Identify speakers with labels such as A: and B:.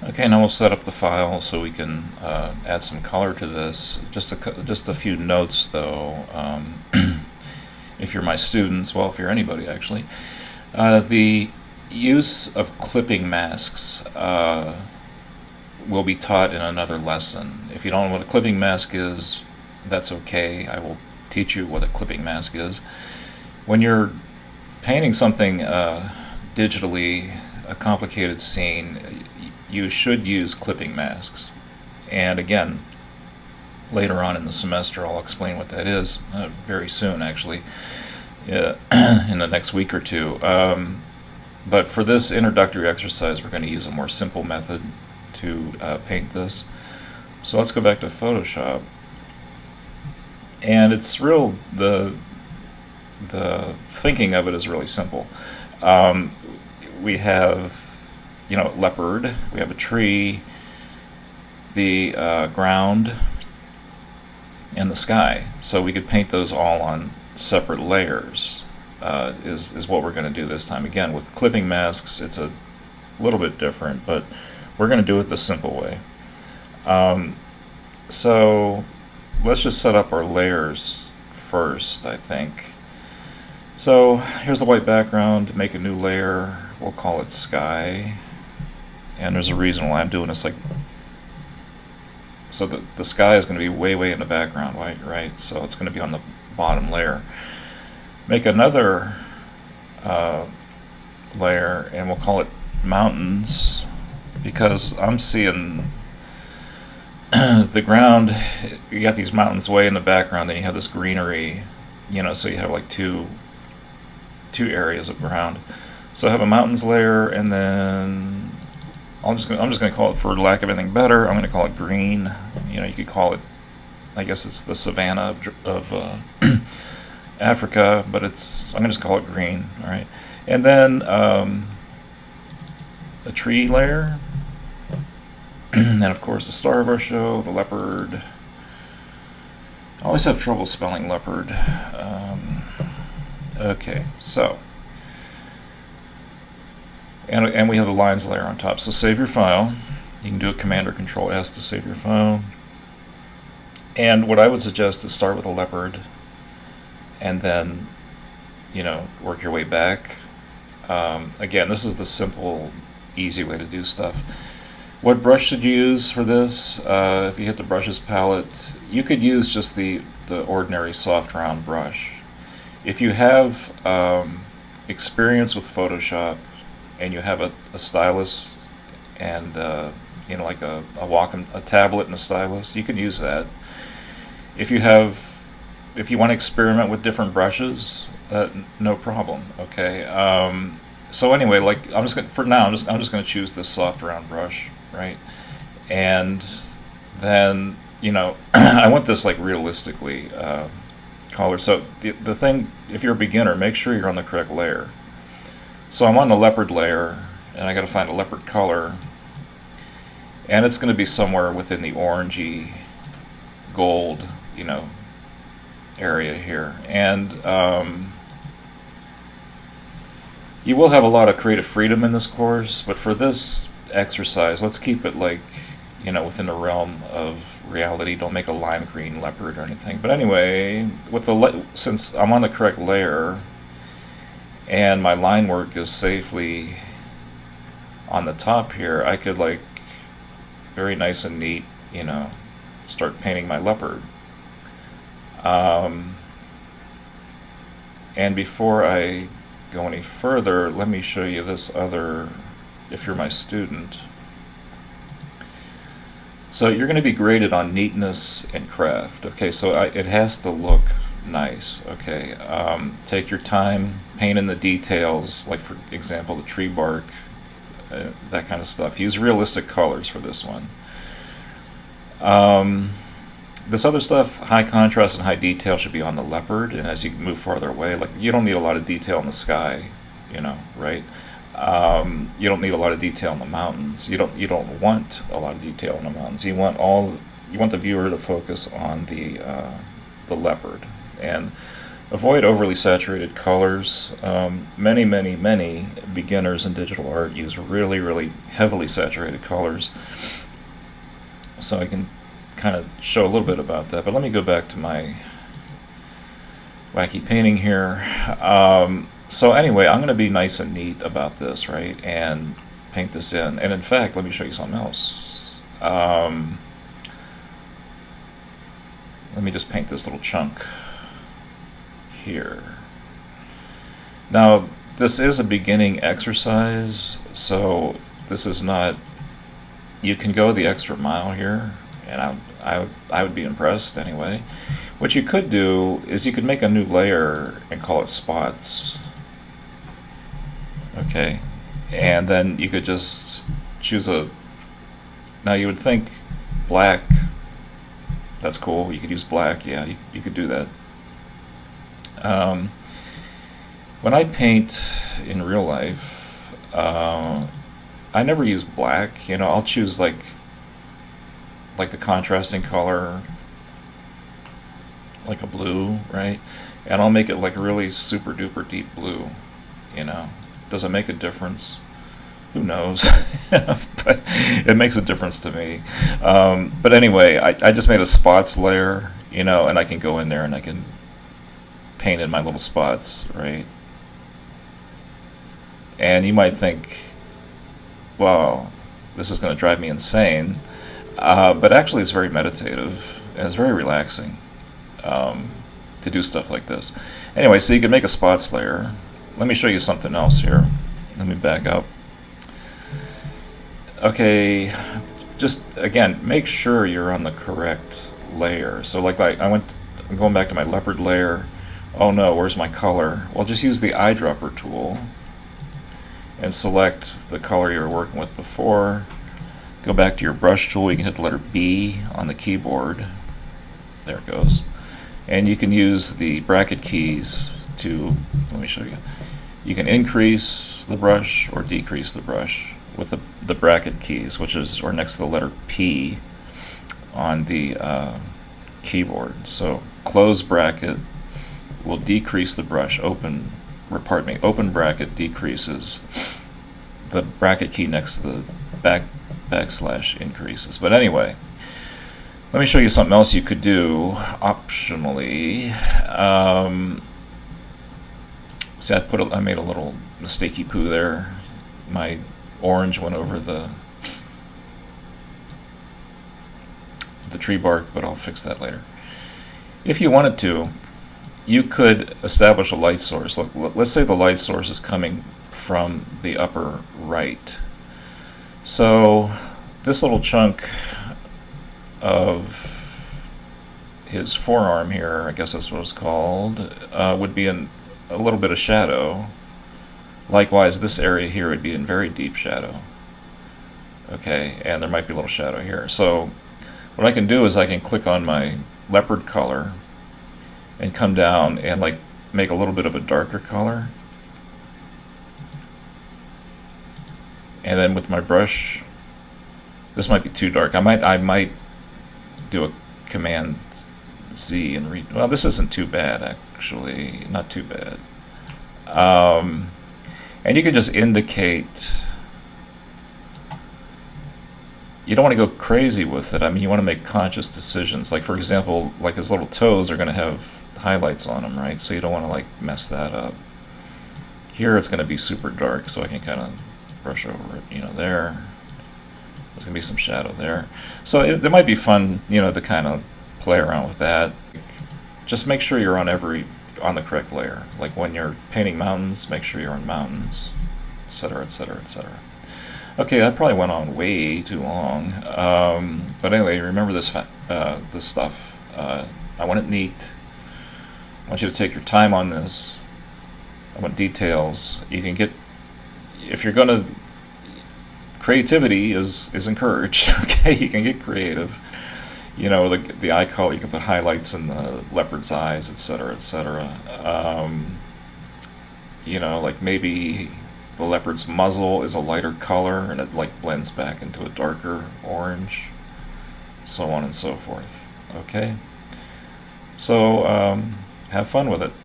A: Okay, now we'll set up the file so we can add some color to this. Just a few notes though. If you're my students, well, if you're anybody actually, the use of clipping masks will be taught in another lesson. If you don't know what a clipping mask is, that's okay. I will teach you what a clipping mask is. When you're painting something digitally, a complicated scene, you should use clipping masks. And again, later on in the semester, I'll explain what that is very soon, actually, in the next week or two. But for this introductory exercise, we're going to use a more simple method to paint this. So let's go back to Photoshop. And it's the thinking of it is really simple. We have, leopard, we have a tree, the ground, and the sky. So we could paint those all on separate layers, is what we're going to do this time. Again, with clipping masks, it's a little bit different, but we're going to do it the simple way. So let's just set up our layers first, I think. So here's the white background. Make a new layer. We'll call it sky. And there's a reason why I'm doing this. So the sky is going to be way in the background, right? So it's going to be on the bottom layer. Make another layer, and we'll call it mountains, because I'm seeing the ground. You got these mountains way in the background, then you have this greenery, so you have like two areas of ground. So I have a mountains layer, and then I'm just gonna call it, for lack of anything better, I'm gonna call it green. You could call it, I guess it's the savanna of Africa, but I'm gonna just call it green. All right, and then a tree layer, and of course the star of our show, the leopard. I always have trouble spelling leopard. Okay, so. And we have the lines layer on top. So save your file. You can do a Command or Control S to save your file. And what I would suggest is start with a leopard, and then, work your way back. Again, this is the simple, easy way to do stuff. What brush should you use for this? If you hit the brushes palette, you could use just the ordinary soft round brush. If you have experience with Photoshop, and you have a stylus and like a tablet and a stylus, you can use that. If you want to experiment with different brushes, no problem. Okay. So anyway, I'm just gonna choose this soft round brush, right? And then I want this realistically color. So the thing, if you're a beginner, make sure you're on the correct layer. So I'm on the leopard layer, and I got to find a leopard color, and it's going to be somewhere within the orangey gold, area here. And you will have a lot of creative freedom in this course, but for this exercise, let's keep it within the realm of reality. Don't make a lime green leopard or anything. But anyway, since I'm on the correct layer, and my line work is safely on the top here, I could very nice and neat, start painting my leopard. And before I go any further, let me show you this other, if you're my student. So you're going to be graded on neatness and craft. Okay, so it has to look nice. Okay, take your time, paint in the details, like for example the tree bark, that kind of stuff. Use realistic colors for this one. This other stuff, high contrast and high detail, should be on the leopard, and as you move farther away, you don't need a lot of detail in the sky, right? You don't need a lot of detail in the mountains. You don't want a lot of detail in the mountains. You want the viewer to focus on the leopard. And Avoid overly saturated colors. Many beginners in digital art use really heavily saturated colors. So I can kind of show a little bit about that. But let me go back to my wacky painting here. So anyway, I'm going to be nice and neat about this, right? And paint this in. And in fact, let me show you something else. Let me just paint this little chunk here. Now, this is a beginning exercise, so this is not, you can go the extra mile here, and I would be impressed anyway. What you could do is you could make a new layer and call it spots. Okay, and then you could just choose a, now you would think black, that's cool, you could use black, yeah, you could do that. When I paint in real life, I never use black. You know, I'll choose like the contrasting color, like a blue, right? And I'll make it like a really super duper deep blue. You know, does it make a difference? Who knows? But it makes a difference to me. But anyway, I just made a spots layer, you know, and I can go in there and I can paint in my little spots, right? And you might think, well, this is going to drive me insane. But actually it's very meditative and it's very relaxing to do stuff like this. Anyway, so you can make a spots layer. Let me show you something else here. Let me back up. Okay, just again, make sure you're on the correct layer. So like I'm going back to my leopard layer. Oh no, where's my color? Well, just use the eyedropper tool and select the color you were working with before. Go back to your brush tool. You can hit the letter B on the keyboard. There it goes. And you can use the bracket keys to, let me show you. You can increase the brush or decrease the brush with the bracket keys, which is, or next to the letter P on the keyboard. So close bracket will decrease the brush, open bracket decreases. The bracket key next to the backslash increases. But anyway, let me show you something else you could do optionally. See, I made a little mistakey poo there. My orange went over the tree bark, but I'll fix that later. If you wanted to, you could establish a light source. Look, let's say the light source is coming from the upper right. So this little chunk of his forearm here, I guess that's what it's called, would be in a little bit of shadow. Likewise, this area here would be in very deep shadow. Okay, and there might be a little shadow here. So what I can do is I can click on my leopard color and come down and like make a little bit of a darker color. And then with my brush, this might be too dark. I might do a Command Z and read. Well, this isn't too bad actually, not too bad. And you can just indicate. You don't want to go crazy with it. I mean, you want to make conscious decisions. Like for example, like his little toes are going to have highlights on them, right? So you don't want to like mess that up. Here it's going to be super dark, so I can kind of brush over it, you know, there. There's going to be some shadow there. So it might be fun, you know, to kind of play around with that. Just make sure you're on the correct layer. Like when you're painting mountains, make sure you're on mountains, etc., etc., etc. Okay, that probably went on way too long. But anyway, remember this stuff. I want it neat. I want you to take your time on this. I want details. You can get, if you're going to, creativity is encouraged. Okay, you can get creative. You know, the eye color, you can put highlights in the leopard's eyes, etc., etc. You know, like maybe the leopard's muzzle is a lighter color and it like blends back into a darker orange, so on and so forth. Okay, so have fun with it.